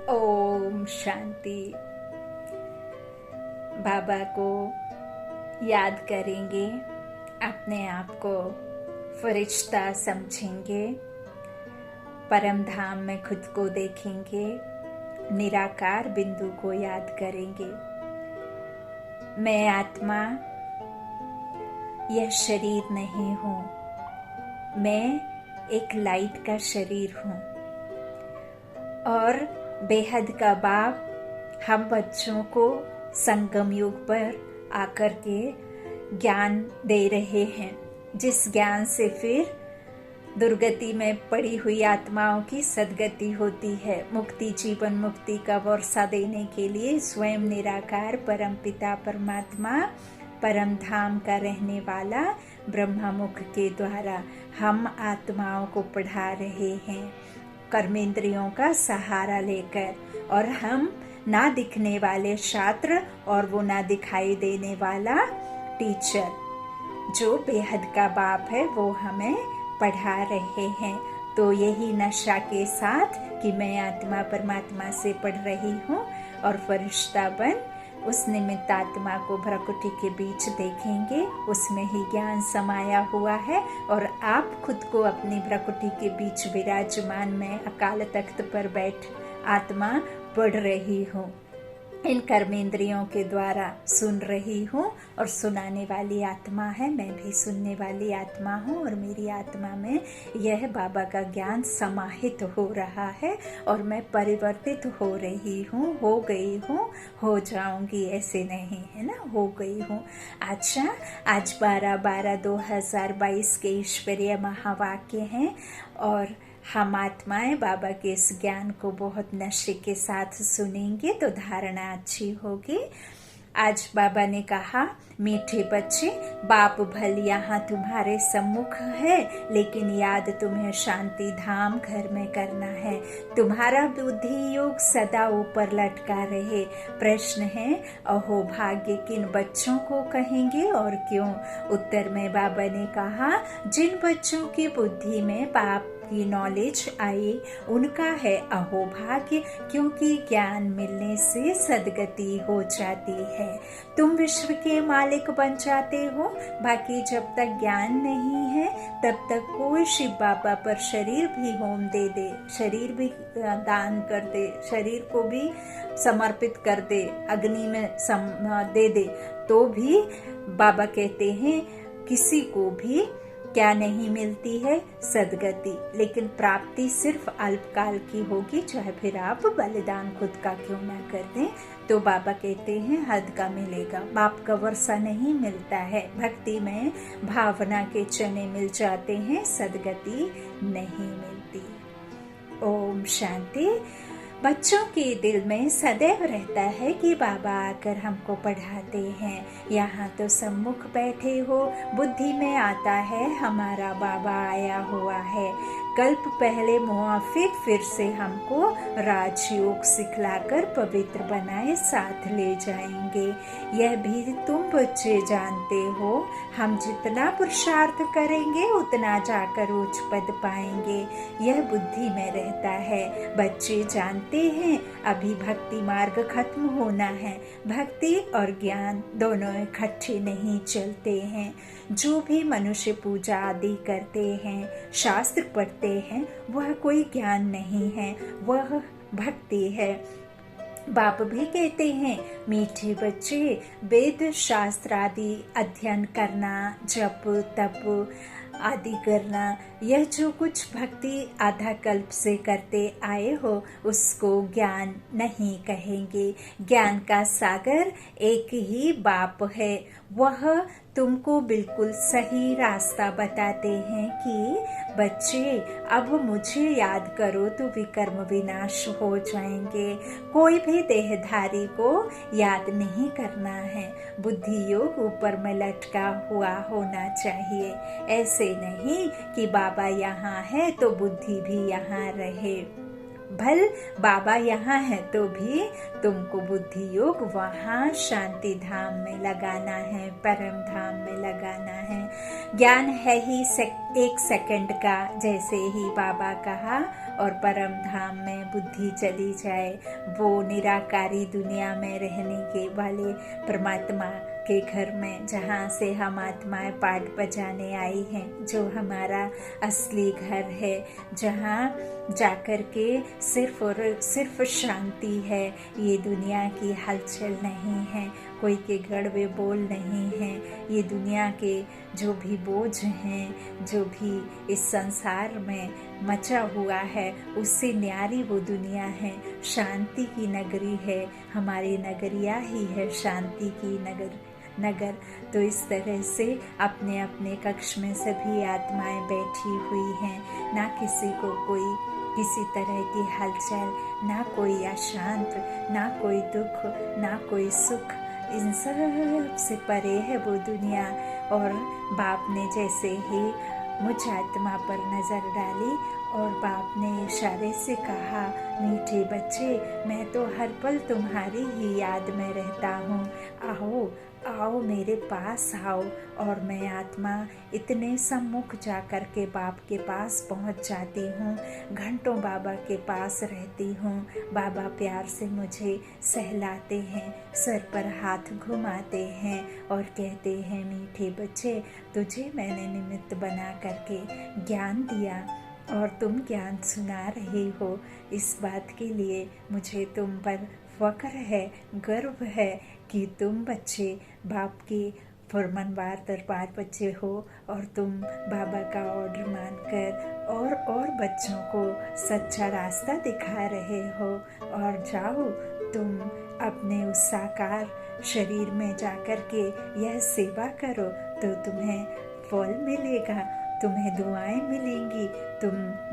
ओम शांति। बाबा को याद करेंगे, अपने आप को फरिश्ता समझेंगे, परम धाम में खुद को देखेंगे, निराकार बिंदु को याद करेंगे। मैं आत्मा, यह शरीर नहीं हूँ। मैं एक लाइट का शरीर हूँ और बेहद का बाप हम बच्चों को संगम युग पर आकर के ज्ञान दे रहे हैं, जिस ज्ञान से फिर दुर्गति में पड़ी हुई आत्माओं की सद्गति होती है। मुक्ति, जीवन मुक्ति का वर्षा देने के लिए स्वयं निराकार परम पिता परमात्मा, परम धाम का रहने वाला ब्रह्मा मुख के द्वारा हम आत्माओं को पढ़ा रहे हैं, कर्मेंद्रियों का सहारा लेकर। और हम ना दिखने वाले छात्र और वो ना दिखाई देने वाला टीचर, जो बेहद का बाप है, वो हमें पढ़ा रहे हैं। तो यही नशा के साथ कि मैं आत्मा परमात्मा से पढ़ रही हूँ और फरिश्ता बन उस निमित्त आत्मा को भ्रकुटी के बीच देखेंगे, उसमें ही ज्ञान समाया हुआ है। और आप खुद को अपनी भ्रकुटी के बीच विराजमान में अकाल तख्त पर बैठ आत्मा पढ़ रही हूँ। इन कर्मेंद्रियों के द्वारा सुन रही हूँ और सुनाने वाली आत्मा है, मैं भी सुनने वाली आत्मा हूँ। और मेरी आत्मा में यह बाबा का ज्ञान समाहित हो रहा है और मैं परिवर्तित हो रही हूँ, हो गई हूँ, हो जाऊंगी, ऐसे नहीं है ना, हो गई हूँ। अच्छा, आज 12/12/2022 के ईश्वरीय महावाक्य हैं और हम आत्माएं बाबा के इस ज्ञान को बहुत नशे के साथ सुनेंगे तो धारणा अच्छी होगी। आज बाबा ने कहा, मीठे बच्चे, बाप भल यहाँ तुम्हारे सम्मुख है, लेकिन याद तुम्हें शांति धाम घर में करना है। तुम्हारा बुद्धि योग सदा ऊपर लटका रहे। प्रश्न है, अहो भाग्य किन बच्चों को कहेंगे और क्यों? उत्तर में बाबा ने कहा, जिन बच्चों की बुद्धि में बाप की नॉलेज आई, उनका है अहो भाग्य, क्योंकि ज्ञान मिलने से सद्गति हो जाती है। तुम विश्व के मालिक बन जाते हो। बाकी जब तक ज्ञान नहीं है तब तक कोई शिव बाबा पर शरीर भी होम दे दे, शरीर भी दान कर दे, शरीर को भी समर्पित कर दे, अग्नि में दे दे, तो भी बाबा कहते हैं किसी को भी क्या नहीं मिलती है? सद्गति। लेकिन प्राप्ति सिर्फ अल्पकाल की होगी, चाहे फिर आप बलिदान खुद का क्यों ना कर दें। तो बाबा कहते हैं हद का मिलेगा, बाप का वर्षा नहीं मिलता है। भक्ति में भावना के चने मिल जाते हैं, सद्गति नहीं मिलती। ओम शांति। बच्चों के दिल में सदैव रहता है कि बाबा आकर हमको पढ़ाते हैं। यहाँ तो सम्मुख बैठे हो, बुद्धि में आता है हमारा बाबा आया हुआ है। कल्प पहले मुआफिक फिर से हमको राजयोग सिखलाकर पवित्र बनाए साथ ले जाएंगे। यह भी तुम बच्चे जानते हो, हम जितना पुरुषार्थ करेंगे उतना जाकर उच्च पद पाएंगे। यह बुद्धि में रहता है। बच्चे जानते हैं अभी भक्ति मार्ग खत्म होना है। भक्ति और ज्ञान दोनों इकट्ठे नहीं चलते हैं। जो भी मनुष्य पूजा आदि करते हैं, शास्त्र पढ़ते हैं, वह कोई ज्ञान नहीं है, वह भक्ति है। बाप भी कहते हैं, मीठे बच्चे, वेद शास्त्र आदि अध्ययन करना, जप तप आदि करना, यह जो कुछ भक्ति आधा कल्प से करते आए हो, उसको ज्ञान नहीं कहेंगे। ज्ञान का सागर एक ही बाप है। वह तुमको बिल्कुल सही रास्ता बताते हैं कि बच्चे, अब मुझे याद करो तो विकर्म विनाश हो जाएंगे। कोई भी देहधारी को याद नहीं करना है। बुद्धि योग ऊपर में लटका हुआ होना चाहिए। ऐसे नहीं कि बाबा यहाँ है तो बुद्धि भी यहाँ रहे। भल बाबा यहाँ है तो भी तुमको बुद्धि योग वहाँ शांति धाम में लगाना है, परम धाम में लगाना है। ज्ञान है ही एक सेकंड का, जैसे ही बाबा कहा और परम धाम में बुद्धि चली जाए, वो निराकारी दुनिया में रहने के वाले परमात्मा के घर में, जहाँ से हम आत्माएं पाठ बजाने आई हैं, जो हमारा असली घर है, जहाँ जाकर के सिर्फ और सिर्फ शांति है। ये दुनिया की हलचल नहीं है, कोई के गड़बे बोल नहीं है। ये दुनिया के जो भी बोझ हैं, जो भी इस संसार में मचा हुआ है, उससे न्यारी वो दुनिया है। शांति की नगरी है, हमारी नगरिया ही है शांति की नगर। तो इस तरह से अपने अपने कक्ष में सभी आत्माएं बैठी हुई हैं, ना किसी को कोई किसी तरह की हलचल, ना कोई अशांत, ना कोई दुख, ना कोई सुख। इन सब से परे है वो दुनिया। और बाप ने जैसे ही मुझ आत्मा पर नजर डाली और बाप ने इशारे से कहा, मीठे बच्चे, मैं तो हर पल तुम्हारी ही याद में रहता हूँ, आओ आओ मेरे पास आओ। और मैं आत्मा इतने सम्मुख जाकर के बाप के पास पहुँच जाती हूँ, घंटों बाबा के पास रहती हूँ। बाबा प्यार से मुझे सहलाते हैं, सर पर हाथ घुमाते हैं और कहते हैं, मीठे बच्चे, तुझे मैंने निमित्त बना करके ज्ञान दिया और तुम ज्ञान सुना रहे हो। इस बात के लिए मुझे तुम पर फक्र है, गर्व है कि तुम बच्चे बाप के फरमानवार दरबार बच्चे हो और तुम बाबा का ऑर्डर मानकर और बच्चों को सच्चा रास्ता दिखा रहे हो। और जाओ तुम अपने उस साकार शरीर में जाकर के यह सेवा करो तो तुम्हें फल मिलेगा, तुम्हें दुआएं मिलेंगी, तुम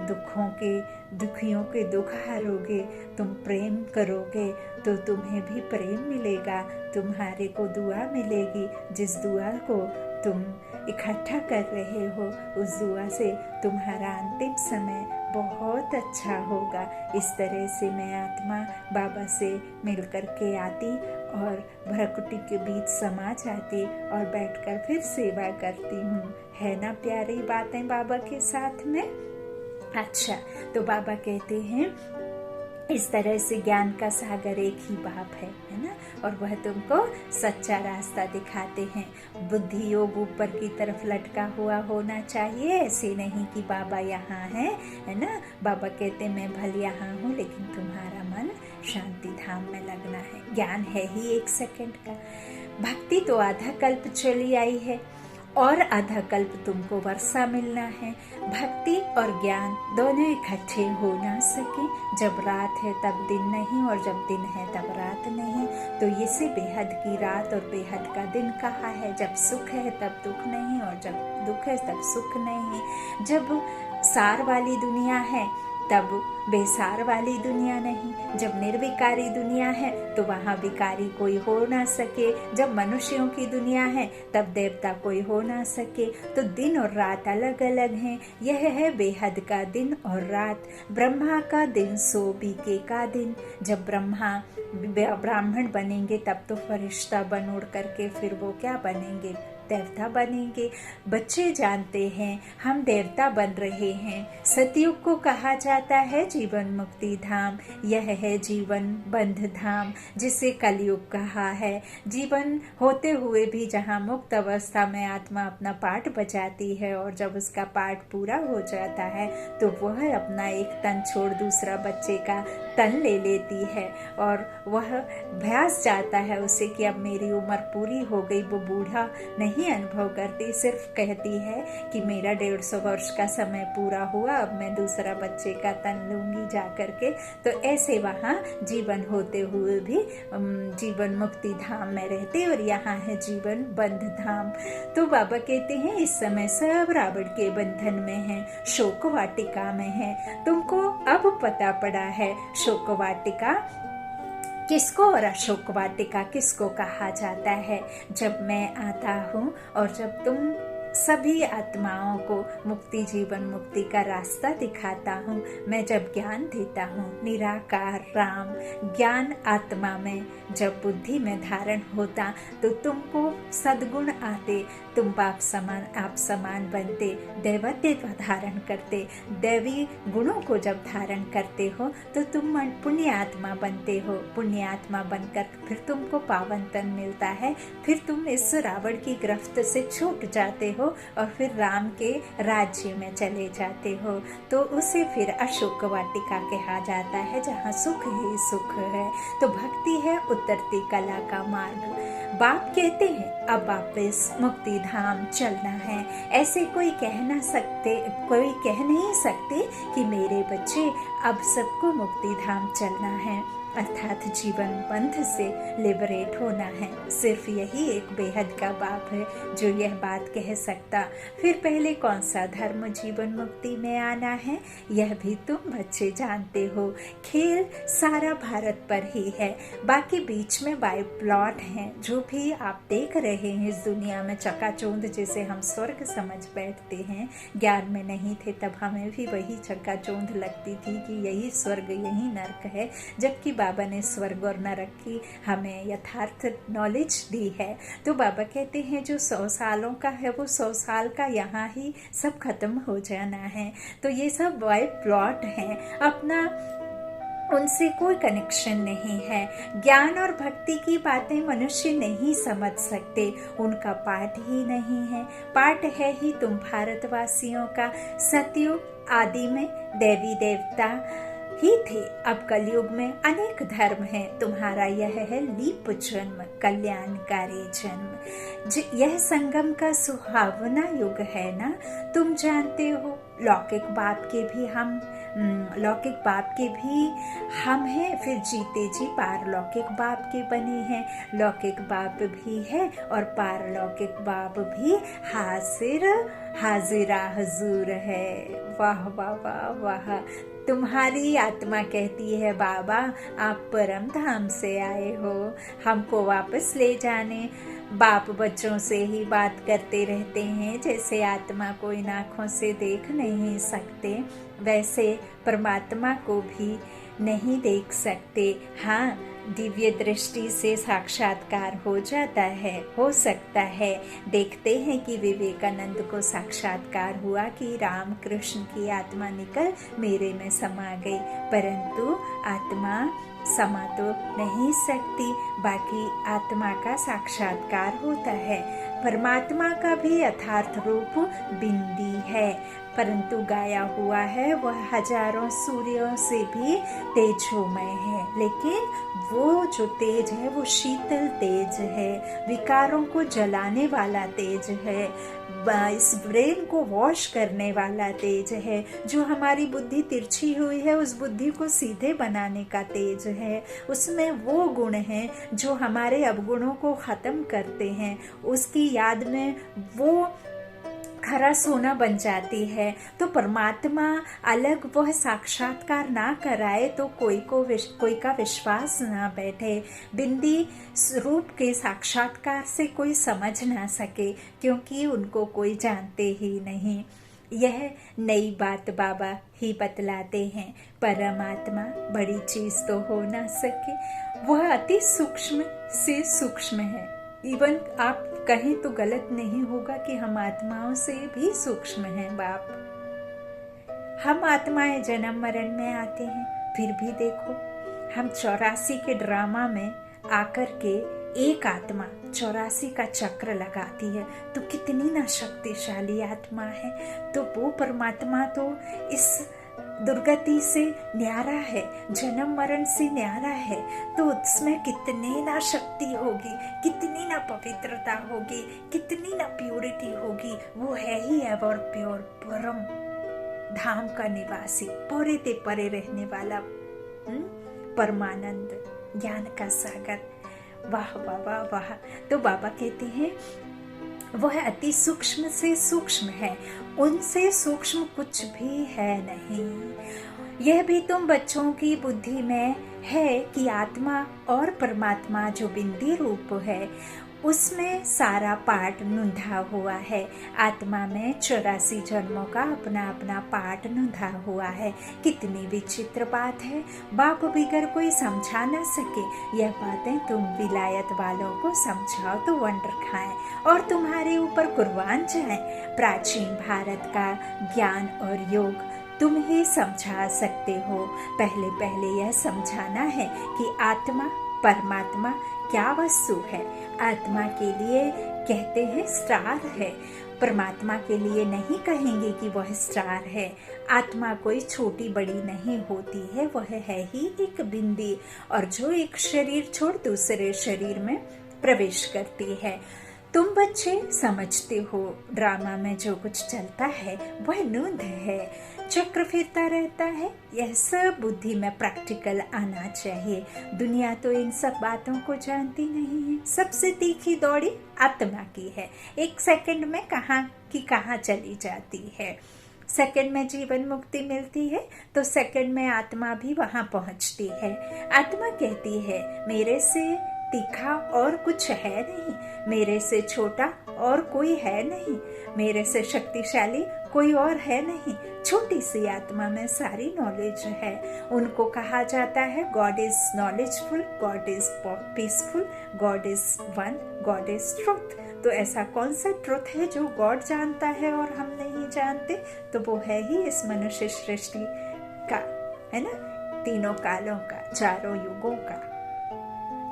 दुखियों के दुख हारोगे, तुम प्रेम करोगे तो तुम्हें भी प्रेम मिलेगा, तुम्हारे को दुआ मिलेगी। जिस दुआ को तुम इकट्ठा कर रहे हो, उस दुआ से तुम्हारा अंतिम समय बहुत अच्छा होगा। इस तरह से मैं आत्मा बाबा से मिल कर के आती और भ्रकुटी के बीच समा जाती और बैठकर फिर सेवा करती हूँ। है ना प्यारी बातें बाबा के साथ में। अच्छा, तो बाबा कहते हैं इस तरह से ज्ञान का सागर एक ही बाप है ना, और वह तुमको सच्चा रास्ता दिखाते हैं। बुद्धि योग ऊपर की तरफ लटका हुआ होना चाहिए, ऐसे नहीं कि बाबा यहाँ है ना। बाबा कहते मैं भले यहाँ हूँ लेकिन तुम्हारा मन शांति धाम में लगना है। ज्ञान है ही 1 सेकंड का। भक्ति तो आधा कल्प चली आई है और आधा कल्प तुमको वर्षा मिलना है। भक्ति और ज्ञान दोनों इकट्ठे हो ना सके। जब रात है तब दिन नहीं और जब दिन है तब रात नहीं। तो ये से बेहद की रात और बेहद का दिन कहा है। जब सुख है तब दुख नहीं और जब दुख है तब सुख नहीं। जब सार वाली दुनिया है तब बेसार वाली दुनिया नहीं। जब निर्विकारी दुनिया है तो वहाँ विकारी कोई हो ना सके। जब मनुष्यों की दुनिया है तब देवता कोई हो ना सके। तो दिन और रात अलग अलग हैं। यह है बेहद का दिन और रात। ब्रह्मा का दिन सो बीके का दिन। जब ब्रह्मा ब्राह्मण बनेंगे तब तो फरिश्ता बन उड़ करके फिर वो क्या बनेंगे, देवता बनेंगे। बच्चे जानते हैं हम देवता बन रहे हैं। सतयुग को कहा जाता है जीवन मुक्ति धाम। यह है जीवन बंध धाम जिसे कलयुग कहा है। जीवन होते हुए भी जहाँ मुक्त अवस्था में आत्मा अपना पाठ बजाती है और जब उसका पाठ पूरा हो जाता है तो वह अपना एक तन छोड़ दूसरा बच्चे का तन ले लेती है और वह भ्यास जाता है उसे कि अब मेरी उम्र पूरी हो गई। वो बूढ़ा नहीं अनुभव करती, सिर्फ कहती है कि मेरा 150 वर्ष का समय पूरा हुआ, अब मैं दूसरा बच्चे का तन लूंगी जा करके। तो ऐसे वहाँ जीवन होते हुए भी जीवन मुक्ति धाम में रहते और यहाँ है जीवन बंध धाम। तो बाबा कहते हैं इस समय सब रावण के बंधन में है, शोक वाटिका में है। तुमको अब पता पड़ा है शोक वाटिका किसको और अशोक वाटिका किसको कहा जाता है। जब मैं आता हूँ और जब तुम सभी आत्माओं को मुक्ति जीवन मुक्ति का रास्ता दिखाता हूँ। मैं जब ज्ञान देता हूँ, निराकार राम ज्ञान आत्मा में जब बुद्धि में धारण होता तो तुमको सद्गुण आते, तुम बाप समान आप समान बनते, दैवत्व धारण करते। दैवी गुणों को जब धारण करते हो तो तुम पुण्य आत्मा बनते हो। पुण्य आत्मा बनकर फिर तुमको पावनतन मिलता है, फिर तुम इस रावण की गिरफ्त से छूट जाते हो और फिर राम के राज्य में चले जाते हो। तो उसे फिर अशोक वाटिका कहा जाता है, जहाँ सुख ही सुख है। तो भक्ति है उतरती कला का मार्ग। बाप कहते हैं अब वापस मुक्ति धाम चलना है। ऐसे कोई कह नहीं सकते कि मेरे बच्चे अब सबको मुक्ति धाम चलना है, अर्थात जीवन बंध से लिबरेट होना है। सिर्फ यही एक बेहद का बाप है जो यह बात कह सकता। फिर पहले कौन सा धर्म जीवन मुक्ति में आना है यह भी तुम बच्चे जानते हो। खेल सारा भारत पर ही है, बाकी बीच में बाय प्लॉट हैं। जो भी आप देख रहे हैं इस दुनिया में चकाचौंध, जिसे हम स्वर्ग समझ बैठते हैं, ज्ञान में नहीं थे तब हमें भी वही चकाचौंध लगती थी कि यही स्वर्ग यही नर्क है, जबकि बाबा ने स्वर्ग और नरक की हमें यथार्थ नॉलेज दी है। तो बाबा कहते हैं जो 100 सालों का है वो 100 साल का यहाँ ही सब खत्म हो जाना है। तो ये सब बाय प्लॉट हैं, अपना उनसे कोई कनेक्शन नहीं है। ज्ञान और भक्ति की बातें मनुष्य नहीं समझ सकते, उनका पाठ ही नहीं है। पाठ है ही तुम भारतवासियों का। सतयुग आदि में देवी देवता ही थे, अब कलयुग में अनेक धर्म हैं। तुम्हारा यह है लीप जन्म, कल्याणकारी जन्म। यह संगम का सुहावना युग है ना, तुम जानते हो। लौकिक बाप के भी हम हैं, फिर जीते जी पारलौकिक बाप के बने हैं। लौकिक बाप भी है और पारलौकिक बाप भी हाजिरा हुजूर है। वाह वाह वाह वाह। तुम्हारी आत्मा कहती है बाबा आप परम धाम से आए हो, हमको वापस ले जाने। बाप बच्चों से ही बात करते रहते हैं, जैसे आत्मा को इन आँखों से देख नहीं सकते वैसे परमात्मा को भी नहीं देख सकते। हाँ, दिव्य दृष्टि से साक्षात्कार हो जाता है, हो सकता है। देखते हैं कि विवेकानंद को साक्षात्कार हुआ कि राम कृष्ण की आत्मा निकल मेरे में समा गई, परंतु आत्मा समा तो नहीं सकती, बाकी आत्मा का साक्षात्कार होता है। परमात्मा का भी यथार्थ रूप बिंदी है, परंतु गाया हुआ है वह हजारों सूर्यों से भी तेजोमय है। लेकिन वो जो तेज है वो शीतल तेज है, विकारों को जलाने वाला तेज है, इस ब्रेन को वॉश करने वाला तेज है। जो हमारी बुद्धि तिरछी हुई है उस बुद्धि को सीधे बनाने का तेज है। उसमें वो गुण हैं जो हमारे अवगुणों को खत्म करते हैं। उसकी याद में वो खरा सोना बन जाती है। तो परमात्मा अलग वह साक्षात्कार ना कराए तो कोई का विश्वास ना बैठे। बिंदी रूप के साक्षात्कार से कोई समझ ना सके, क्योंकि उनको कोई जानते ही नहीं। यह नई बात बाबा ही बतलाते हैं। परमात्मा बड़ी चीज तो हो ना सके, वह अति सूक्ष्म से सूक्ष्म है। इवन आप कहें तो गलत नहीं होगा कि हम आत्माओं से भी सूक्ष्म हैं बाप। हम आत्माएं जन्म मरण में आते हैं, फिर भी देखो हम 84 के ड्रामा में आकर के एक आत्मा 84 का चक्र लगाती है, तो कितनी ना शक्तिशाली आत्मा है। तो वो परमात्मा तो इस दुर्गति से न्यारा है, जन्म मरण से न्यारा है। तो उसमें कितनी ना शक्ति होगी, कितनी ना पवित्रता होगी, कितनी ना प्योरिटी होगी। वो है ही एवर प्योर, परम धाम का निवासी, परे ते परे रहने वाला परमानंद ज्ञान का सागर। वाह वाह वाह वाह। तो बाबा कहते हैं वह अति सूक्ष्म से सूक्ष्म है, उनसे सूक्ष्म कुछ भी है नहीं। यह भी तुम बच्चों की बुद्धि में है कि आत्मा और परमात्मा जो बिंदी रूप है उसमें सारा पार्ट नुंधा हुआ है। आत्मा में 84 जन्मों का अपना अपना पार्ट नुंधा हुआ है। कितनी विचित्र बात है, बाप बिगर कोई समझा न सके। यह बातें तुम विलायत वालों को समझाओ तो वंडर खाएं और तुम्हारे ऊपर कुर्बान जाएं। प्राचीन भारत का ज्ञान और योग तुम ही समझा सकते हो। पहले पहले यह समझाना है कि आत्मा परमात्मा क्या वस्तु है। आत्मा के लिए कहते हैं स्टार है, परमात्मा के लिए नहीं कहेंगे कि वह स्टार है। आत्मा कोई छोटी बड़ी नहीं होती है, वह है ही एक बिंदी, और जो एक शरीर छोड़ दूसरे शरीर में प्रवेश करती है। तुम बच्चे समझते हो ड्रामा में जो कुछ चलता है वह नूंद है, चक्र फिरता रहता है। यह सब बुद्धि में प्रैक्टिकल आना चाहिए। दुनिया तो इन सब बातों को जानती नहीं है। सबसे तीखी दौड़ी आत्मा की है। एक सेकंड में कहाँ की कहाँ चली जाती है। सेकंड में जीवन मुक्ति मिलती है तो सेकंड में आत्मा भी वहां पहुंचती है। आत्मा कहती है मेरे से तीखा और कुछ है नहीं, मेरे से छोटा और कोई है नहीं, मेरे से शक्तिशाली कोई और है नहीं। छोटी सी आत्मा में सारी नॉलेज है। उनको कहा जाता है God is knowledgeful, God is peaceful, God is one, God is truth. तो ऐसा कौन सा ट्रुथ है जो गॉड जानता है और हम नहीं जानते? तो वो है ही इस मनुष्य सृष्टि का, है ना, तीनों कालों का, चारों युगों का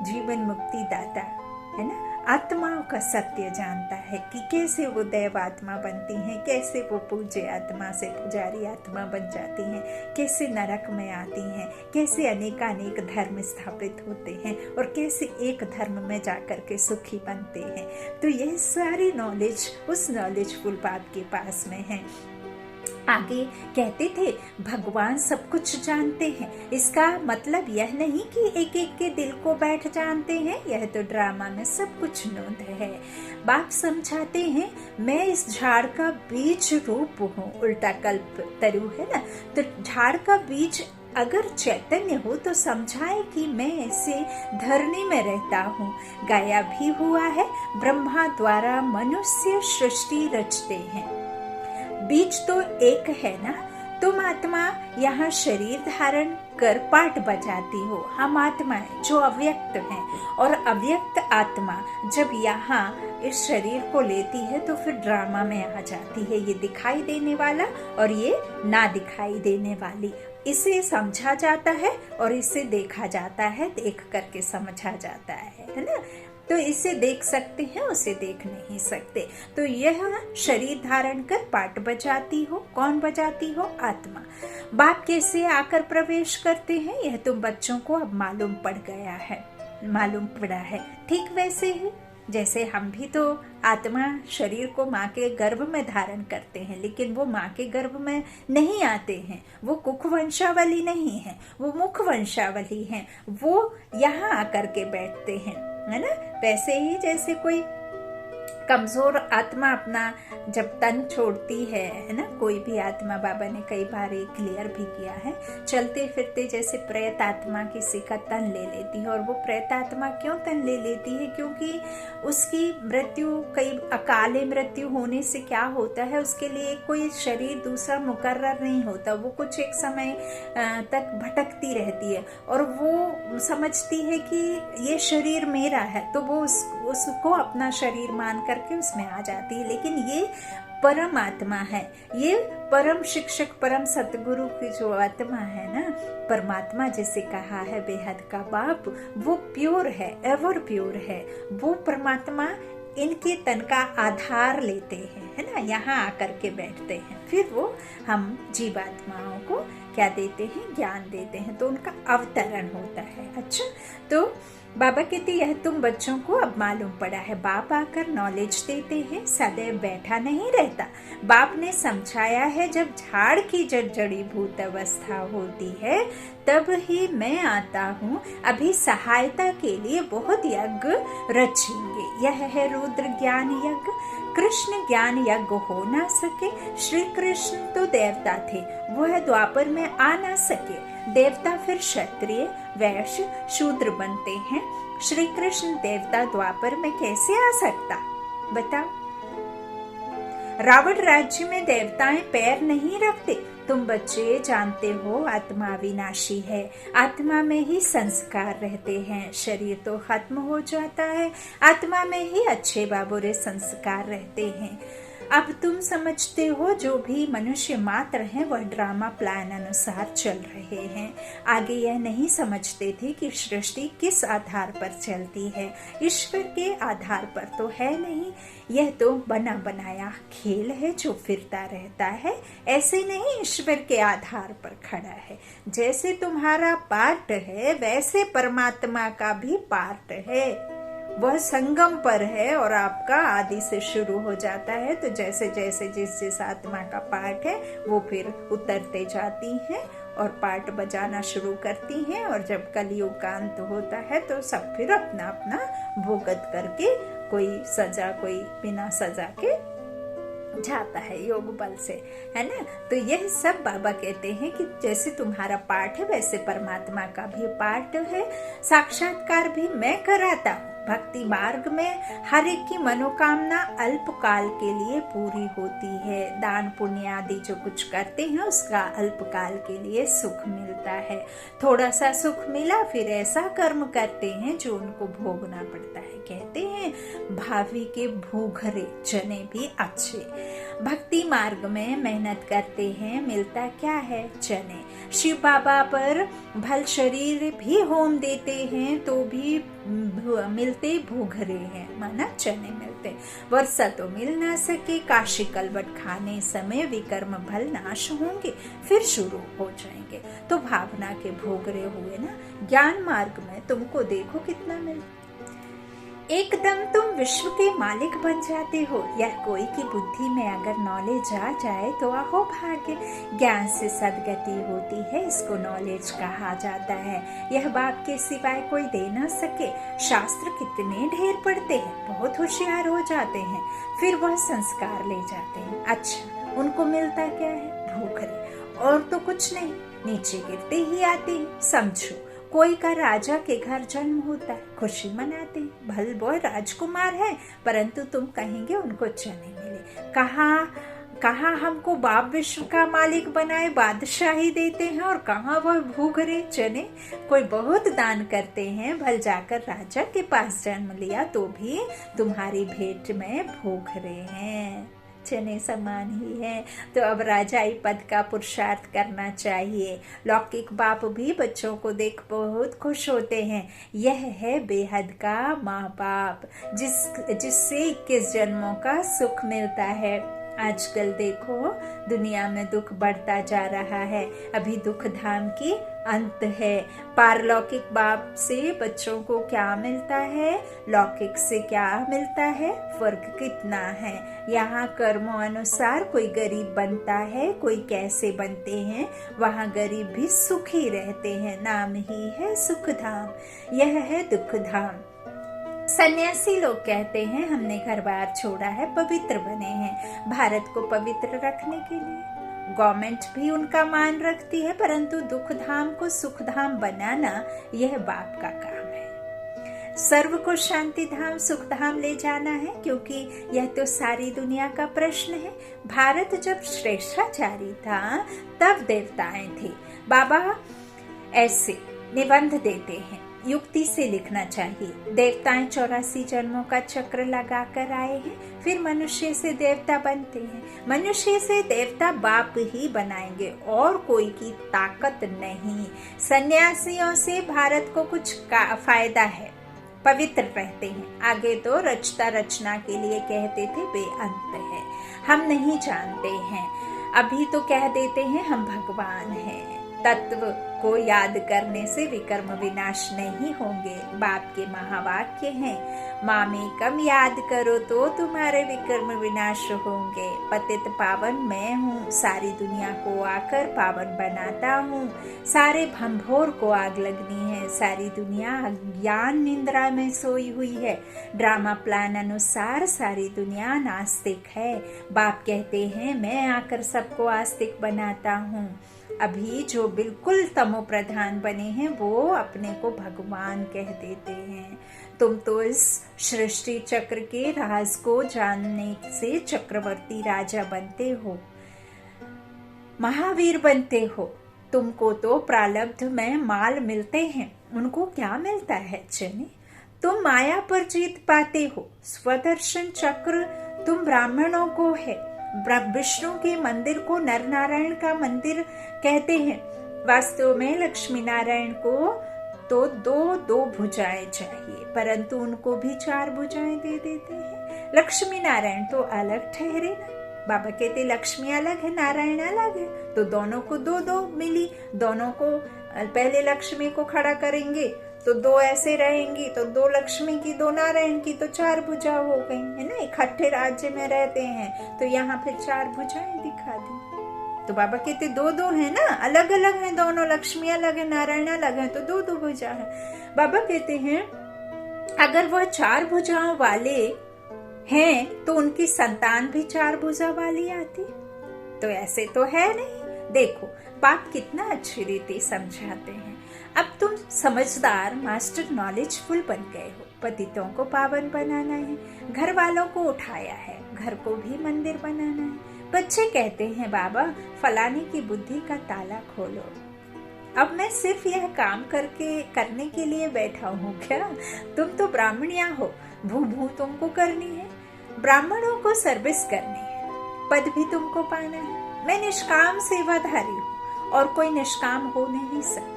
जीवन मुक्ति दाता, है ना। आत्माओं का सत्य जानता है कि कैसे वो दैव आत्मा बनती हैं, कैसे वो पूज्य आत्मा से पुजारी आत्मा बन जाती हैं, कैसे नरक में आती हैं, कैसे अनेकानेक धर्म स्थापित होते हैं और कैसे एक धर्म में जाकर के सुखी बनते हैं। तो यह सारी नॉलेज उस नॉलेजफुल बाप के पास में है। आगे कहते थे भगवान सब कुछ जानते हैं। इसका मतलब यह नहीं कि एक एक के दिल को बैठ जानते हैं। यह तो ड्रामा में सब कुछ नोंद है। बाप समझाते हैं मैं इस झाड़ का बीज रूप हूँ। उल्टा कल्प तरु है ना, तो झाड़ का बीज अगर चैतन्य हो तो समझाए कि मैं ऐसे धरनी में रहता हूँ। गाया भी हुआ है ब्रह्मा द्वारा मनुष्य सृष्टि रचते हैं। बीज तो एक है ना। तुम आत्मा यहाँ शरीर धारण कर पाठ बजाती हो। हम आत्माएं जो अव्यक्त हैं, और अव्यक्त आत्मा जब यहाँ इस शरीर को लेती है तो फिर ड्रामा में आ जाती है। ये दिखाई देने वाला और ये ना दिखाई देने वाली, इसे समझा जाता है और इसे देखा जाता है, देख करके समझा जाता है ना। तो इसे देख सकते हैं, उसे देख नहीं सकते। तो यह शरीर धारण कर पाठ बजाती हो। कौन बजाती हो? आत्मा। बाप कैसे आकर प्रवेश करते हैं यह तुम बच्चों को अब मालूम पड़ गया है, मालूम पड़ा है। ठीक वैसे ही जैसे हम भी तो आत्मा शरीर को माँ के गर्भ में धारण करते हैं, लेकिन वो माँ के गर्भ में नहीं आते हैं। वो कुख वंशावली नहीं है, वो मुख वंशावली है। वो यहाँ आकर के बैठते हैं, है ना। वैसे ही जैसे कोई कमजोर आत्मा अपना जब तन छोड़ती है ना, कोई भी आत्मा, बाबा ने कई बार ये क्लियर भी किया है, चलते फिरते जैसे प्रेत आत्मा किसी का तन ले लेती है। और वो प्रेत आत्मा क्यों तन ले लेती है? क्योंकि उसकी मृत्यु, कई अकाले मृत्यु होने से क्या होता है, उसके लिए कोई शरीर दूसरा मुकर्रर नहीं होता। वो कुछ एक समय तक भटकती रहती है और वो समझती है कि ये शरीर मेरा है, तो वो उसको अपना शरीर मान करके उसमें आ जाती है। लेकिन ये परम आत्मा है, ये परम शिक्षक, परम सतगुरु की जो आत्मा है ना, परमात्मा जिसे कहा है बेहद का बाप, वो प्योर है, एवर प्योर है। वो परमात्मा इनके तन का आधार लेते हैं, है ना, यहाँ आकर के बैठते हैं। फिर वो हम जीवात्माओं को क्या देते हैं? ज्ञान देते हैं, तो उनका अवतरण होता है। अच्छा, तो बाबा कहते यह तुम बच्चों को अब मालूम पड़ा है। बाप आकर नॉलेज देते हैं, सदैव बैठा नहीं रहता। बाप ने समझाया है जब झाड़ की जड़ीभूत अवस्था होती है तब ही मैं आता हूँ। अभी सहायता के लिए बहुत यज्ञ रचेंगे। यह है रुद्र ज्ञान यज्ञ। कृष्ण ज्ञान यज्ञ हो ना सके। श्री कृष्ण तो देवता थे, वह द्वापर में आ ना सके। देवता फिर क्षत्रिय, वैश्य, शूद्र बनते हैं। श्री कृष्ण देवता द्वापर में कैसे आ सकता, बताओ। रावण राज्य में देवताएं पैर नहीं रखते। तुम बच्चे जानते हो आत्मा अविनाशी है, आत्मा में ही संस्कार रहते हैं। शरीर तो खत्म हो जाता है, आत्मा में ही अच्छे बुरे संस्कार रहते हैं। अब तुम समझते हो जो भी मनुष्य मात्र हैं वह ड्रामा प्लान अनुसार चल रहे हैं। आगे यह नहीं समझते थे कि सृष्टि किस आधार पर चलती है, ईश्वर के आधार पर तो है नहीं। यह तो बना बनाया खेल है जो फिरता रहता है, ऐसे नहीं ईश्वर के आधार पर खड़ा है। जैसे तुम्हारा पार्ट है वैसे परमात्मा का भी पार्ट है, वह संगम पर है और आपका आदि से शुरू हो जाता है। तो जैसे जैसे जिस आत्मा का पार्ट है वो फिर उतरते जाती हैं और पार्ट बजाना शुरू करती हैं, और जब कलयुग का अंत होता है तो सब फिर अपना अपना भुगत करके, कोई सजा कोई बिना सजा के जाता है योग बल से, है ना। तो यह सब बाबा कहते हैं कि जैसे तुम्हारा पाठ है वैसे परमात्मा का भी पाठ है। साक्षात्कार भी मैं कराता हूँ। भक्ति मार्ग में हर एक की मनोकामना अल्प काल के लिए पूरी होती है। दान पुण्य आदि जो कुछ करते हैं उसका अल्प काल के लिए सुख मिलता है। थोड़ा सा सुख मिला फिर ऐसा कर्म करते हैं जो उनको भोगना पड़ता है। कहते हैं भावी के भूखरे चने भी अच्छे। भक्ति मार्ग में मेहनत करते हैं, मिलता क्या है, चने। शिव बाबा पर भल शरीर भी होम देते हैं तो भी मिलते भूखरे हैं, माना चने मिलते। वर्षा तो मिल ना सके, काशी कलवट खाने समय विकर्म भल नाश होंगे, फिर शुरू हो जाएंगे। तो भावना के भोगरे हुए ना। ज्ञान मार्ग में तुमको देखो कितना मिलता, एकदम तुम विश्व के मालिक बन जाते हो। यह कोई की बुद्धि में अगर नॉलेज आ जाए तो अहो भाग्य। ज्ञान से सदगति होती है, इसको नॉलेज कहा जाता है। यह बाप के सिवाय कोई दे न सके। शास्त्र कितने ढेर पढ़ते हैं, बहुत होशियार हो जाते हैं, फिर वह संस्कार ले जाते हैं। अच्छा, उनको मिलता क्या है, भूखरे, और तो कुछ नहीं, नीचे गिरते ही आते हैं। समझो कोई का राजा के घर जन्म होता है, खुशी मनाते हैं, भल वो राजकुमार है, परंतु तुम कहेंगे उनको चने मिले। कहाँ हमको बाप विश्व का मालिक बनाए, बादशाही देते हैं, और कहाँ वह भूखरे चने। कोई बहुत दान करते हैं, भल जाकर राजा के पास जन्म लिया तो भी तुम्हारी भेंट में भूखरे हैं, चने समान ही है। तो अब राजाई पद का पुरुषार्थ करना चाहिए। लौकिक बाप भी बच्चों को देख बहुत खुश होते हैं। यह है बेहद का माँ बाप जिससे 21 जन्मों का सुख मिलता है। आजकल देखो दुनिया में दुख बढ़ता जा रहा है, अभी दुख धाम की अंत है। पारलौकिक बाप से बच्चों को क्या मिलता है, लौकिक से क्या मिलता है, फर्क कितना है। यहाँ कर्मों अनुसार कोई गरीब बनता है, कोई कैसे बनते हैं, वहाँ गरीब भी सुखी रहते हैं। नाम ही है सुख धाम, यह है दुख धाम। सन्यासी लोग कहते हैं हमने घर बार छोड़ा है, पवित्र बने हैं भारत को पवित्र रखने के लिए। गवर्नमेंट भी उनका मान रखती है, परंतु दुख धाम को सुख धाम बनाना यह बाप का काम है। सर्व को शांति धाम सुख धाम ले जाना है, क्योंकि यह तो सारी दुनिया का प्रश्न है। भारत जब श्रेष्ठाचारी था तब देवताएं थे। बाबा ऐसे निबंध देते हैं, युक्ति से लिखना चाहिए। देवताएं 84 जन्मों का चक्र लगाकर आए हैं, फिर मनुष्य से देवता बनते हैं। मनुष्य से देवता बाप ही बनाएंगे, और कोई की ताकत नहीं। सन्यासियों से भारत को कुछ फायदा है, पवित्र रहते हैं। आगे तो रचता रचना के लिए कहते थे बेअंत है, हम नहीं जानते हैं। अभी तो कह देते हैं हम भगवान हैं। तत्व को याद करने से विकर्म विनाश नहीं होंगे, बाप के महावाक्य हैं। मामेकम याद करो तो तुम्हारे विकर्म विनाश होंगे। पतित पावन मैं हूँ, सारी दुनिया को आकर पावन बनाता हूँ। सारे भंभोर को आग लगनी है, सारी दुनिया अज्ञान निंद्रा में सोई हुई है। ड्रामा प्लान अनुसार सारी दुनिया नास्तिक है। बाप कहते हैं मैं आकर सबको आस्तिक बनाता हूँ। अभी जो बिल्कुल तमो प्रधान बने हैं वो अपने को भगवान कह देते हैं। तुम तो इस सृष्टि चक्र के राज को जानने से चक्रवर्ती राजा बनते हो, महावीर बनते हो। तुमको तो प्रारब्ध में माल मिलते हैं, उनको क्या मिलता है चने? तुम माया पर जीत पाते हो। स्वदर्शन चक्र तुम ब्राह्मणों को है। विष्णु के मंदिर को नर नारायण का मंदिर कहते हैं। वास्तव में लक्ष्मी नारायण को तो दो भुजाएं चाहिए, परंतु उनको भी 4 भुजाएं दे देते हैं। लक्ष्मी नारायण तो अलग ठहरे ना। बाबा कहते लक्ष्मी अलग है, नारायण अलग है, तो दोनों को 2 मिली। दोनों को पहले लक्ष्मी को खड़ा करेंगे तो 2 ऐसे रहेंगी, तो 2 लक्ष्मी की 2 नारायण की, तो 4 भुजा हो गई है ना। इकट्ठे राज्य में रहते हैं तो यहाँ फिर 4 भुजाएं दिखा दी। तो बाबा कहते 2 है ना, अलग अलग है दोनों, लक्ष्मी अलग है, नारायण अलग है, तो 2 भुजा है। बाबा कहते हैं अगर वह 4 भुजाओं वाले हैं तो उनकी संतान भी 4 भुजा वाली आती, तो ऐसे तो है नहीं। देखो बाप कितना अच्छी रीति समझाते हैं। अब तुम समझदार मास्टर नॉलेजफुल बन गए हो। पतितों को पावन बनाना है, घर वालों को उठाया है, घर को भी मंदिर बनाना है। बच्चे कहते हैं बाबा फलाने की बुद्धि का ताला खोलो। अब मैं सिर्फ यह काम करने के लिए बैठा हूँ क्या? तुम तो ब्राह्मणिया हो, भू तुमको करनी है, ब्राह्मणों को सर्विस करनी है, पद भी तुमको पाना है। मैं निष्काम सेवाधारी हूँ और कोई निष्काम हो नहीं सकता।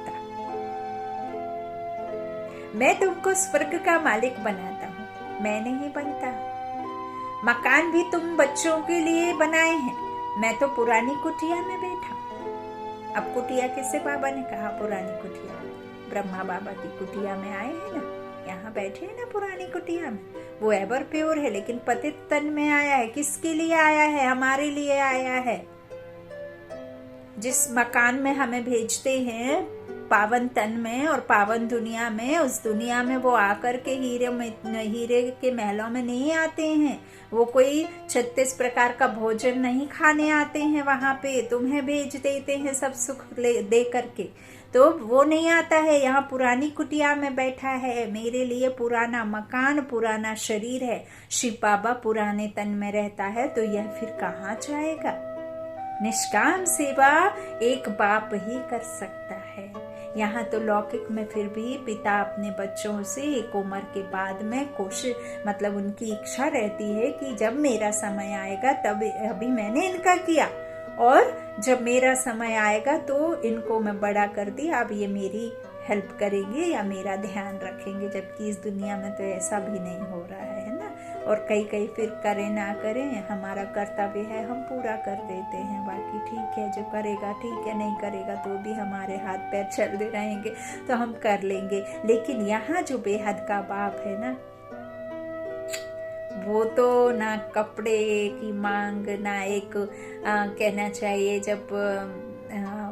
मैं तुमको स्वर्ग का मालिक बनाता हूँ, मैं नहीं बनता। मकान भी तुम बच्चों के लिए बनाए हैं, मैं तो पुरानी कुटिया में बैठा। अब कुटिया किसे बाबा ने कहा? पुरानी कुटिया। ब्रह्मा बाबा की कुटिया में आए हैं ना, यहाँ बैठे हैं ना पुरानी कुटिया में। वो एवर प्योर है लेकिन पतित तन में आया है। किसके लिए आया है? हमारे लिए आया है। जिस मकान में हमें भेजते हैं पावन तन में और पावन दुनिया में, उस दुनिया में वो आकर के हीरे के महलों में नहीं आते हैं। वो कोई 36 प्रकार का भोजन नहीं खाने आते हैं वहां पे। तुम्हें भेज देते हैं सब सुख दे करके, तो वो नहीं आता है। यहाँ पुरानी कुटिया में बैठा है। मेरे लिए पुराना मकान, पुराना शरीर है। शिव बाबा पुराने तन में रहता है, तो यह फिर कहाँ जाएगा? निष्काम सेवा एक बाप ही कर सकता है। यहाँ तो लौकिक में फिर भी पिता अपने बच्चों से एक उम्र के बाद में कोशिश, मतलब उनकी इच्छा रहती है कि जब मेरा समय आएगा तब, अभी मैंने इनका किया और जब मेरा समय आएगा तो इनको मैं बड़ा कर दी, अब ये मेरी हेल्प करेंगे या मेरा ध्यान रखेंगे। जबकि इस दुनिया में तो ऐसा भी नहीं हो रहा है ना। और कई फिर करें ना करें, हमारा कर्तव्य है, हम पूरा कर देते हैं। बाकी ठीक है, जो करेगा ठीक है, नहीं करेगा तो भी हमारे हाथ पैर चलते रहेंगे, तो हम कर लेंगे। लेकिन यहाँ जो बेहद का बाप है ना, वो तो ना कपड़े की मांग, ना एक कहना चाहिए जब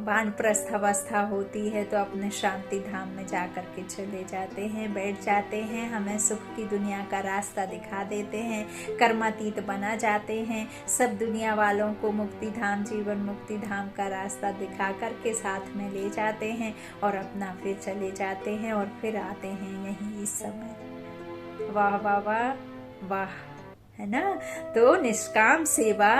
वानप्रस्थ अवस्था होती है तो अपने शांति धाम में जा कर के चले जाते हैं, बैठ जाते हैं, हमें सुख की दुनिया का रास्ता दिखा देते हैं, कर्मातीत बना जाते हैं, सब दुनिया वालों को मुक्ति धाम, जीवन मुक्ति धाम का रास्ता दिखा करके साथ में ले जाते हैं और अपना फिर चले जाते हैं और फिर आते हैं यही इस समय। वाह वाह वाह वाह, है ना। तो निष्काम सेवा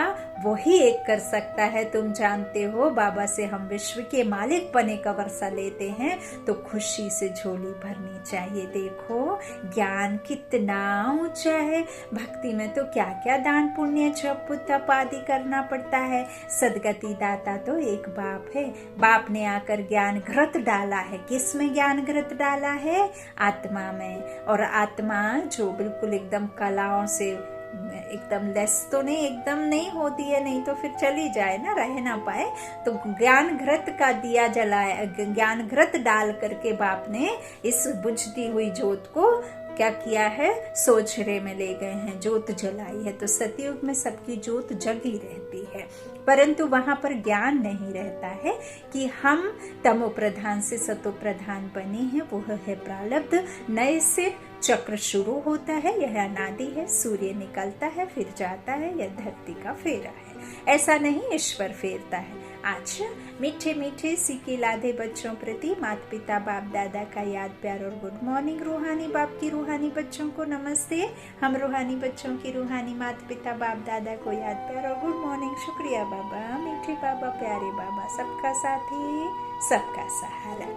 वही एक कर सकता है। तुम जानते हो बाबा से हम विश्व के मालिक बने का वर्षा लेते हैं तो खुशी से झोली भरनी चाहिए। देखो ज्ञान कितना ऊंचा है। भक्ति में तो क्या क्या दान पुण्य जप तप आदि करना पड़ता है। सदगति दाता तो एक बाप है। बाप ने आकर ज्ञान घृत डाला है। किस में ज्ञान घृत डाला है? आत्मा में। और आत्मा जो बिल्कुल एकदम कलाओं से एकदम लेस तो नहीं, एकदम नहीं होती है, नहीं तो फिर चली जाए ना, रह ना पाए। तो ज्ञान घृत का दिया जलाया, ज्ञान घृत डाल करके बाप ने इस बुझती हुई ज्योत को क्या किया है? सोचरे में ले गए हैं, ज्योत जलाई है। तो सतयुग में सबकी ज्योत जगी रहती है, परंतु वहां पर ज्ञान नहीं रहता है कि हम तमो प्रधान से सतो प्रधान बने हैं। वो है प्रारब्ध। नए से चक्र शुरू होता है, यह अनादि है। सूर्य निकलता है फिर जाता है, यह धरती का फेरा है। ऐसा नहीं ईश्वर फेरता है। आज मीठे मीठे सीखे लादे बच्चों प्रति माता पिता बाप दादा का याद प्यार और गुड मॉर्निंग। रूहानी बाप की रूहानी बच्चों को नमस्ते। हम रूहानी बच्चों की रूहानी माता पिता बाप दादा को याद प्यार और गुड मॉर्निंग। शुक्रिया बाबा, मीठे बाबा, प्यारे बाबा, सबका साथी सबका सहारा।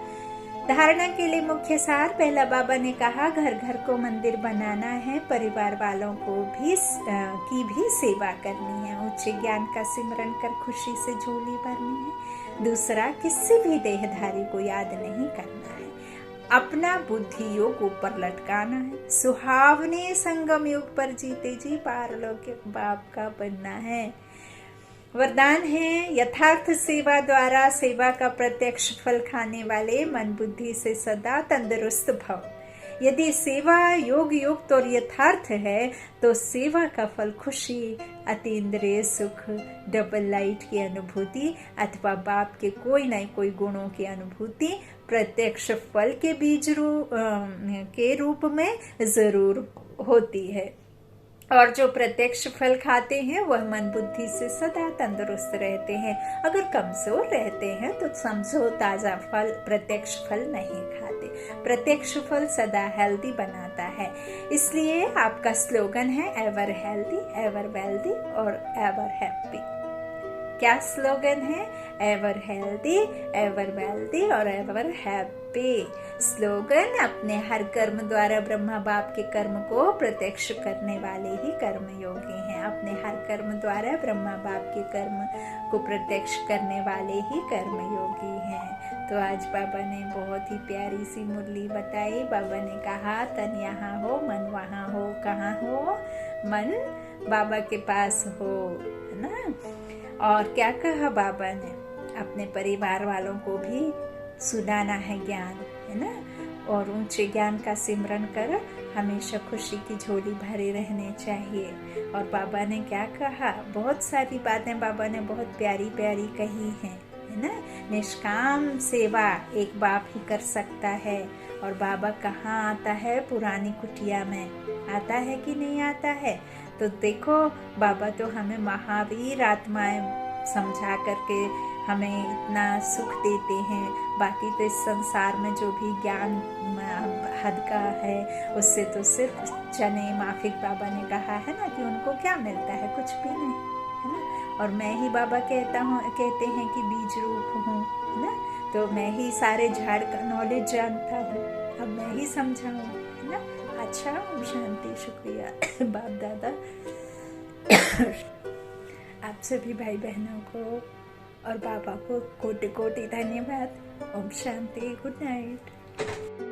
धारणा के लिए मुख्य सार। पहला, बाबा ने कहा घर घर को मंदिर बनाना है, परिवार वालों को भी की भी सेवा करनी है, उच्च ज्ञान का सिमरन कर खुशी से झोली भरनी है। दूसरा, किसी भी देहधारी को याद नहीं करना है, अपना बुद्धि योग ऊपर लटकाना है, सुहावने संगम युग पर जीते जी पारलौकिक बाप का बनना है। वरदान है, यथार्थ सेवा द्वारा सेवा का प्रत्यक्ष फल खाने वाले मन बुद्धि से सदा तंदुरुस्त भव। यदि सेवा योग युक्त और यथार्थ है तो सेवा का फल खुशी, अतीन्द्रिय सुख, डबल लाइट की अनुभूति अथवा बाप के कोई न कोई गुणों की अनुभूति प्रत्यक्ष फल के बीज के रूप में जरूर होती है। और जो प्रत्यक्ष फल खाते हैं वह मन बुद्धि से सदा तंदुरुस्त रहते हैं। अगर कमजोर रहते हैं तो समझो ताजा फल प्रत्यक्ष फल नहीं खाते। प्रत्यक्ष फल सदा हेल्दी बनाता है। इसलिए आपका स्लोगन है एवर हेल्दी, एवर वेल्दी और एवर हैप्पी। क्या स्लोगन है? एवर हेल्दी, एवर वेल्दी और एवर हैप्पी। स्लोगन, अपने हर कर्म द्वारा ब्रह्मा बाप के कर्म को प्रत्यक्ष करने वाले ही कर्म योगी हैं। अपने हर कर्म द्वारा ब्रह्मा बाप के कर्म को प्रत्यक्ष करने वाले ही कर्म योगी हैं। तो आज बाबा ने बहुत ही प्यारी सी मुरली बताई। बाबा ने कहा, तन यहाँ हो मन वहाँ हो, कहाँ हो? मन बाबा के पास हो, है ना। और क्या कहा बाबा ने? अपने परिवार वालों को भी सुनाना है ज्ञान, है ना। और ऊंचे ज्ञान का सिमरन कर हमेशा खुशी की झोली भरे रहने चाहिए। और बाबा ने क्या कहा? बहुत सारी बातें बाबा ने बहुत प्यारी प्यारी कही हैं, है ना। निष्काम सेवा एक बाप ही कर सकता है। और बाबा कहाँ आता है? पुरानी कुटिया में आता है कि नहीं आता है? तो देखो, बाबा तो हमें महावीर आत्माएं समझा करके हमें इतना सुख देते हैं। बाकी तो इस संसार में जो भी ज्ञान हद का है उससे तो सिर्फ चने माफिक। बाबा ने कहा है ना कि उनको क्या मिलता है? कुछ भी नहीं, है ना। और मैं ही बाबा कहते हैं कि बीज रूप हूँ, है ना। तो मैं ही सारे झाड़ का नॉलेज जानता हूँ, अब मैं ही समझाऊँ, है ना। अच्छा, शांति, शुक्रिया बाप दादा। आप सभी भाई बहनों को और बाबा को कोटि कोटि धन्यवाद। Om Shanti, good night.